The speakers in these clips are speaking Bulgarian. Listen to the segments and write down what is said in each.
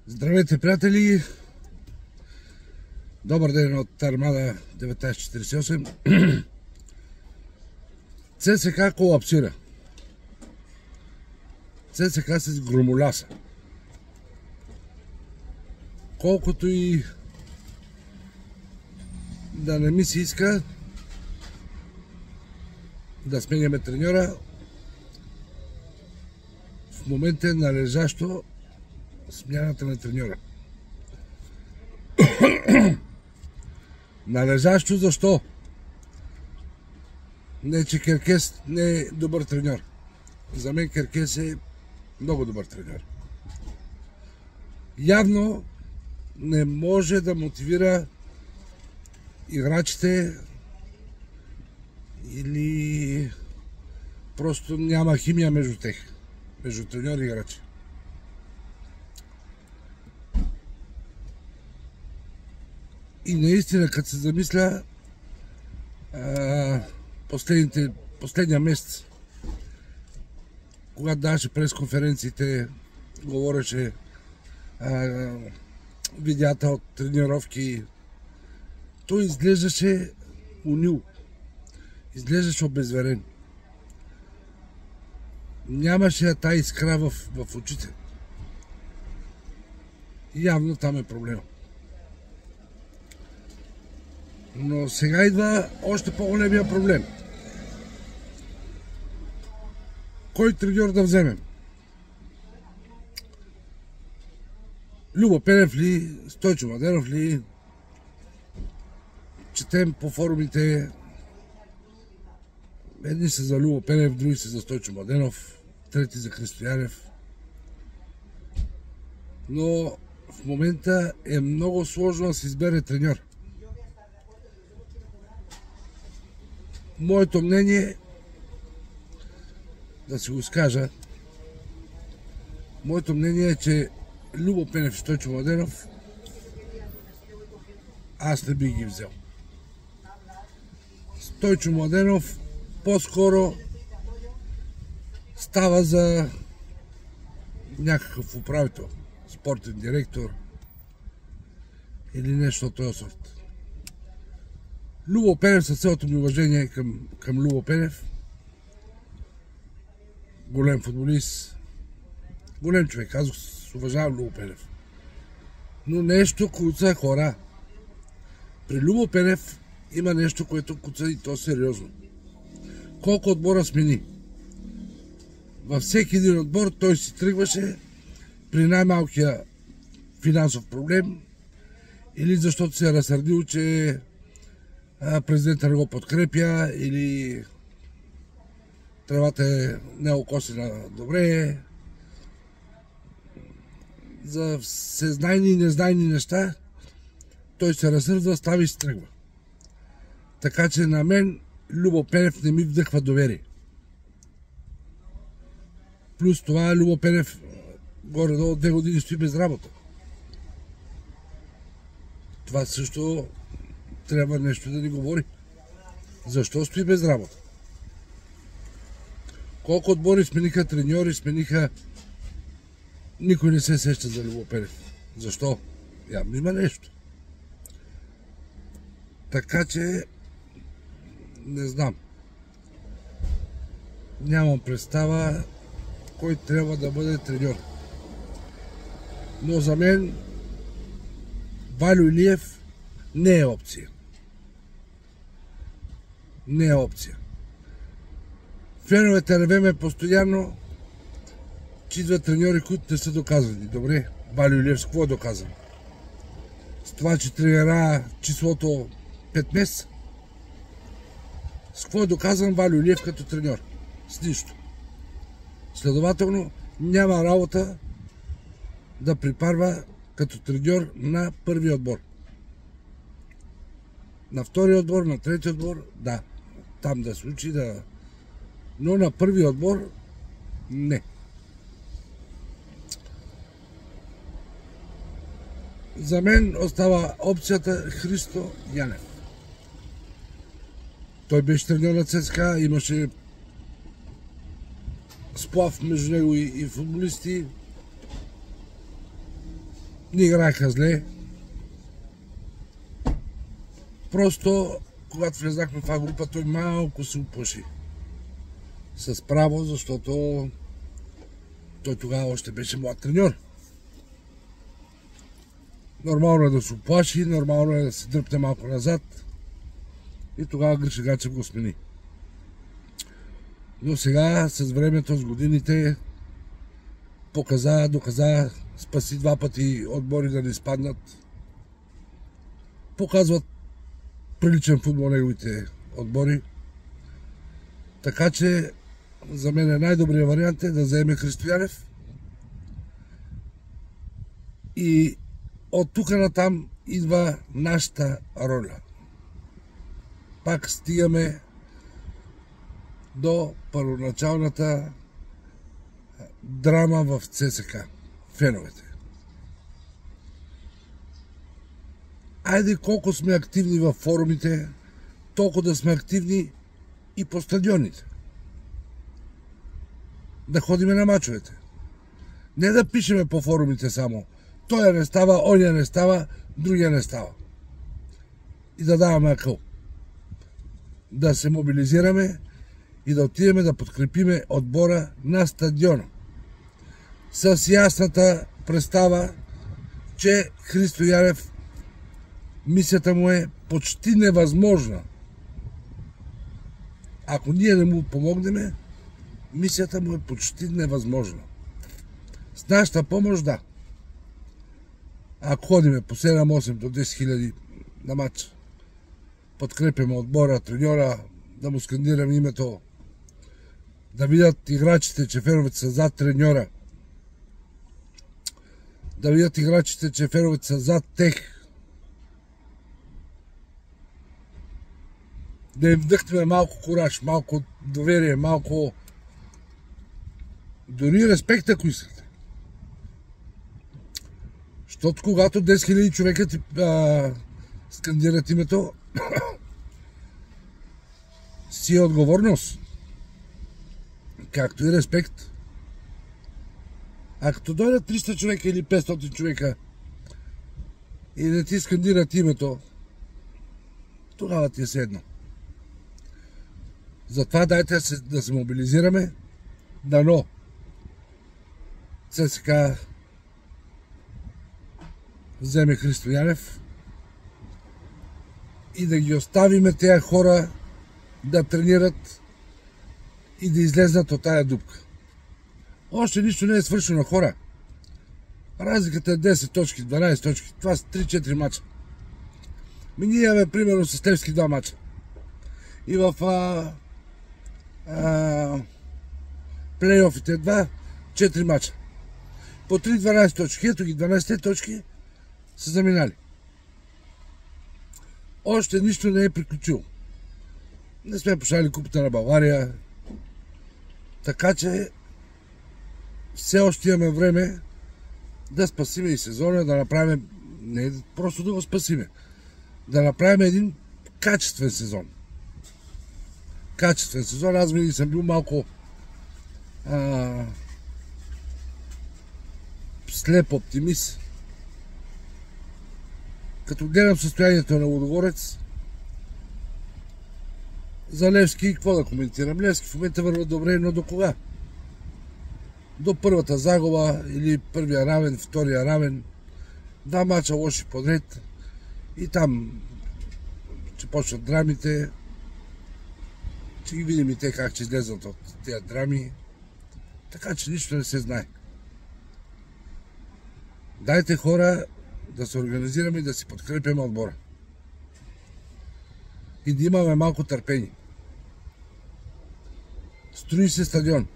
Здравейте, приятели! Добър ден от Армада 1948. ЦСКА колапсира. ЦСКА се сгромоляса. Колкото и да не ми се иска да сменяме треньора, в момента е належащо смяната на треньора. Належащо защо? Не, че Керкес не е добър треньор. За мен Керкес е много добър треньор. Явно не може да мотивира играчите или просто няма химия между тях, между треньор и играчи. И наистина, като се замисля, последния месец, когато даваше пресконференциите, говореше видеята от тренировки, той изглеждаше унил, изглеждаше обезверен. Нямаше тази искра в очите. Явно там е проблема. Но сега идва още по-големия проблем. Кой треньор да вземем? Любо Пенев ли? Стойчо Младенов ли? Четем по форумите. Едни са за Любо Пенев, други са за Стойчо Младенов, трети за Христо Янев. Но в момента е много сложно да се избере треньор. Моето мнение, да си го скажа, моето мнение е, че Любо Пенев и Стойчо Младенов аз не бих ги взел. Стойчо Младенов по-скоро става за някакъв управител, спортен директор или нещо от този сорт. Любо Пенев, със цялото ми уважение към Любо Пенев, голем футболист, голем човек, аз уважавам Любо Пенев. Но нещо куца хора. При Любо Пенев има нещо, което куца и то сериозно. Колко отбора смени? Във всеки един отбор той си тръгваше при най-малкия финансов проблем или защото се е разсърдил, че президентът не го подкрепя или тревата не е окосена добре. За всезнайни и незнайни неща той се разсърдва, става и се тръгва. Така че на мен Любо Пенев не ми вдъхва доверие. Плюс това Любо Пенев горе-долу 2 години стои без работа. Това също трябва нещо да ни говори. Защо стои без работа? Колко отбори смениха треньори, смениха... Никой не се сеща за Любо Пенев. Защо? Явно има нещо. Така че... не знам. Нямам представа кой трябва да бъде треньор. Но за мен Вальо Илиев не е опция. Не е опция. Феновете ревеме постоянно, че идват треньори, които не са доказани. Добре, Вальо Илиев с какво е доказан? С това, че тренира числото 5 месеца? С какво е доказан Вальо Илиев като треньор? С нищо. Следователно, няма работа да припарва като треньор на първия отбор. На втория отбор, на третия отбор, да. Там да се учи, да... Но на първия отбор, не. За мен остава опцията Христо Янев. Той беше треньор на ЦСКА, имаше сплав между него и футболисти. не играеха зле. Просто, когато влезнахме в тази група, той малко се уплаши. С право, защото той тогава още беше млад треньор. Нормално е да се уплаши, нормално е да се дръпне малко назад. И тогава Гриша Гачев го смени. Но сега, с времето, с годините, доказа, спаси 2 пъти отбори да не изпаднат. Показват приличен футбол неговите отбори. Така че, за мен най-добрият вариант е да вземе Христо Янев. И от тук натам идва нашата роля. Пак стигаме до първоначалната драма в ЦСКА. Феновете. Айде колко сме активни във форумите, толкова да сме активни и по стадионите. Да ходиме на мачовете. Не да пишеме по форумите само. Той не става, оня не става, другия не става. И да даваме акъл. Да се мобилизираме и да отидеме да подкрепиме отбора на стадиона. С ясната представа, че Христо Янев мисията му е почти невъзможна. Ако ние не му помогнем, мисията му е почти невъзможна. С нашата помощ, да. Ако ходиме по 7-8 до 10 хиляди на матч, подкрепяме отбора, треньора, да му скандираме името, да видят играчите, че феновете са зад треньора, да видят играчите, че феновете са зад тех, да им вдъхнем малко кураж, малко доверие, малко дори респект, ако искате. Защото когато 10 000 човека ти скандират името, си е отговорност. Както и респект. А като дойдат 300 човека или 500 човека и да ти скандират името, тогава ти е седно. Затова дайте да се мобилизираме, дано ЦСКА вземе Христо Янев и да ги оставиме тези хора да тренират и да излезнат от тая дупка. Още нищо не е свършено, хора. Разликата е 10 точки, 12 точки. Това са 3-4 мача. Ние имаме примерно с Левски 2 мача. И в плейофите 4 мача. По 3-12 точки. Ето ги 12 точки са заминали. Още нищо не е приключило. Не сме пошали купата на България. Така че все още имаме време да спасиме и сезона, да направим, не просто да го спасиме, да направим един качествен сезон. Качествен сезон. Аз винаги съм бил малко слеп оптимист. Като гледам състоянието на Лудогорец, за Левски, какво да коментирам? Левски в момента върват добре, но до кога? До първата загуба или първия равен, втория равен, 2 мача лоши подред и там ще почнат драмите, ще ги видим и те как ще излезнат от тези драми, така че нищо не се знае. Дайте хора да се организираме и да си подкрепяме отбора. И да имаме малко търпение. Строи се стадион.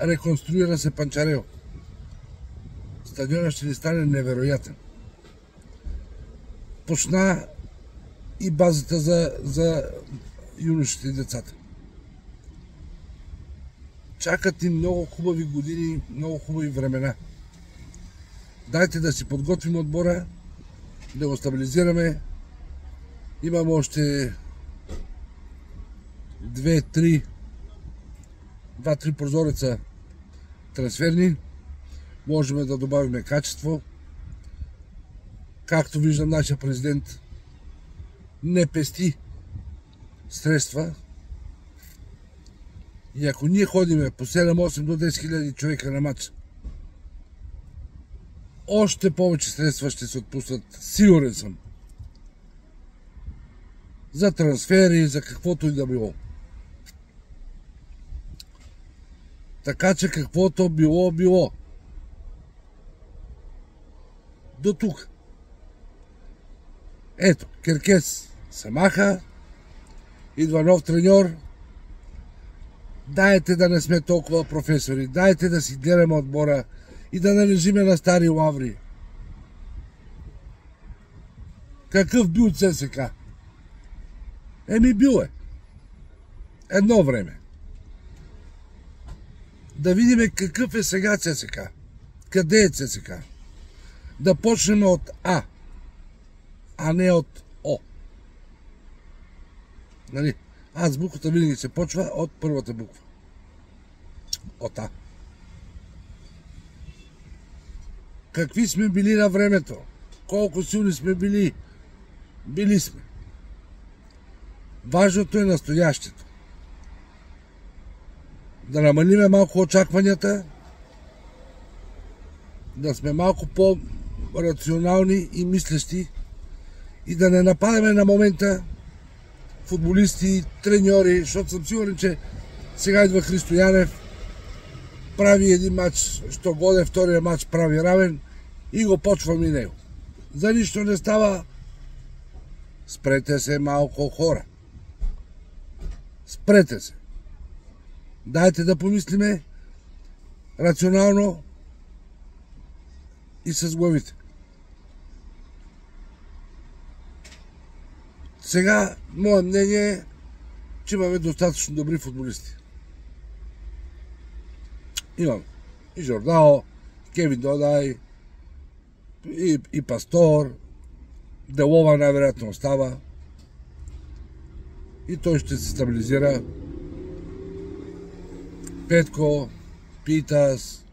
Реконструира се Панчарево. Стадионът ще ни стане невероятен. Почна и базата за юношите и децата. Чакат им много хубави години, много хубави времена. Дайте да си подготвим отбора, да го стабилизираме. Имаме още 2-3 прозореца трансферни. Можем да добавим качество. както виждам, нашия президент не пести средства. И ако ние ходиме по 7-8 до 10 хиляди човека на матч, още повече средства ще се отпуснат, сигурен съм. За трансфери, за каквото и да било. Така че каквото било, било. До тук. Ето, Керкес се маха, идва нов треньор. Дайте да не сме толкова професори, дайте да си гледаме отбора и да не лежиме на стари лаври. Какъв бил ЦСК? Бил е. Едно време. Да видим какъв е сега ЦСК. Къде е ЦСК? Да почнем от а не от О. Нали? Азбуката винаги се почва от първата буква. От А. Какви сме били на времето? Колко силни сме били? Били сме. Важното е настоящето. Да намалиме малко очакванията, да сме малко по-рационални и мислещи и да не нападаме на момента футболисти, треньори, защото съм сигурен, че сега идва Христо Янев, прави един матч, що годе, втория матч прави равен и го почвам и него. За нищо не става. Спрете се малко, хора. Спрете се. Дайте да помислиме рационално и с главите. Сега, мое мнение е, че имаме достатъчно добри футболисти. Имаме и Жордао, Кевин Додай, и Пастор, Делова най-вероятно остава и той ще се стабилизира. Петко, Питас.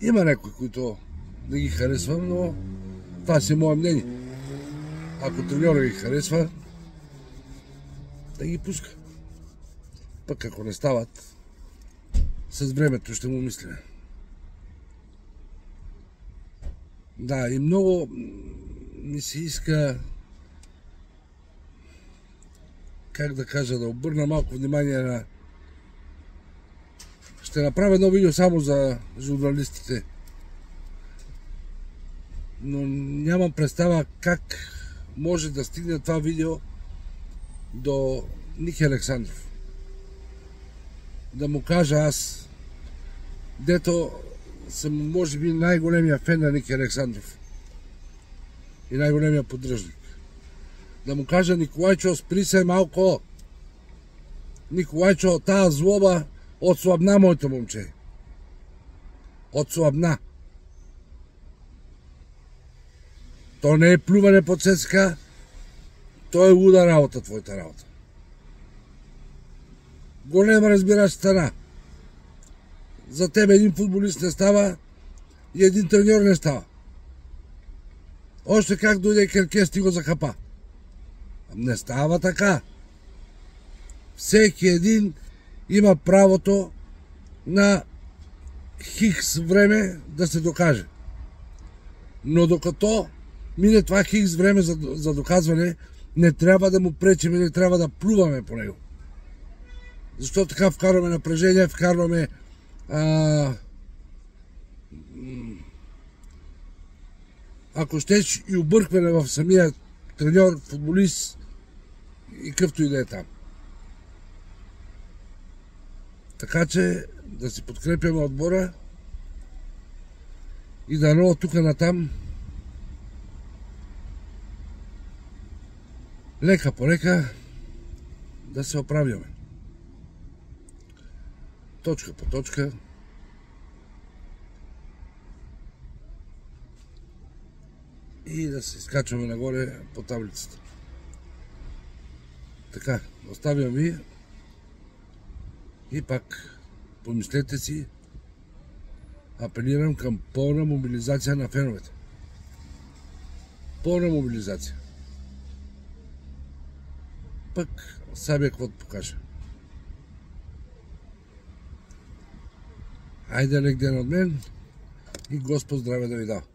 Има някои, които не ги харесвам, но това си е мое мнение. Ако треньора ги харесва, да ги пуска. Пък ако не стават, с времето ще му мисля. Да, и много ми се иска, как да кажа, да обърна малко внимание на... Ще направя едно видео само за журналистите. Но нямам представа как може да стигне това видео до Ники Александров. Да му кажа аз, дето съм може би най-големия фен на Ники Александров и най-големия поддръжник. Да му кажа: Николайчо, спри се малко. Николайчо, тази злоба отслабна, моето момче. Отслабна. То не е плюване по ЦСКА, то е луда работа, твоята работа. Голем разбираш стана. За тебе един футболист не става и един треньор не става. Още как дойде Керкес ти го захапа. Не става така. Всеки един има правото на хикс време да се докаже. Но докато мине това хикс време за доказване, не трябва да му пречим и не трябва да плуваме по него. Защото така вкарваме напрежение, вкарваме ако щеш и объркване в самия треньор, футболист и къвто и да е там. Така че да си подкрепяме отбора и да не от тук натам лека по лека да се оправяме. Точка по точка. И да се изкачваме нагоре по таблицата. Така, оставям ви и пак помислете си, апелирам към пълна мобилизация на феновете. полна мобилизација. Пак Сабјекот покажа. Ајде лек ден од мен и Господ здраве да ви дава.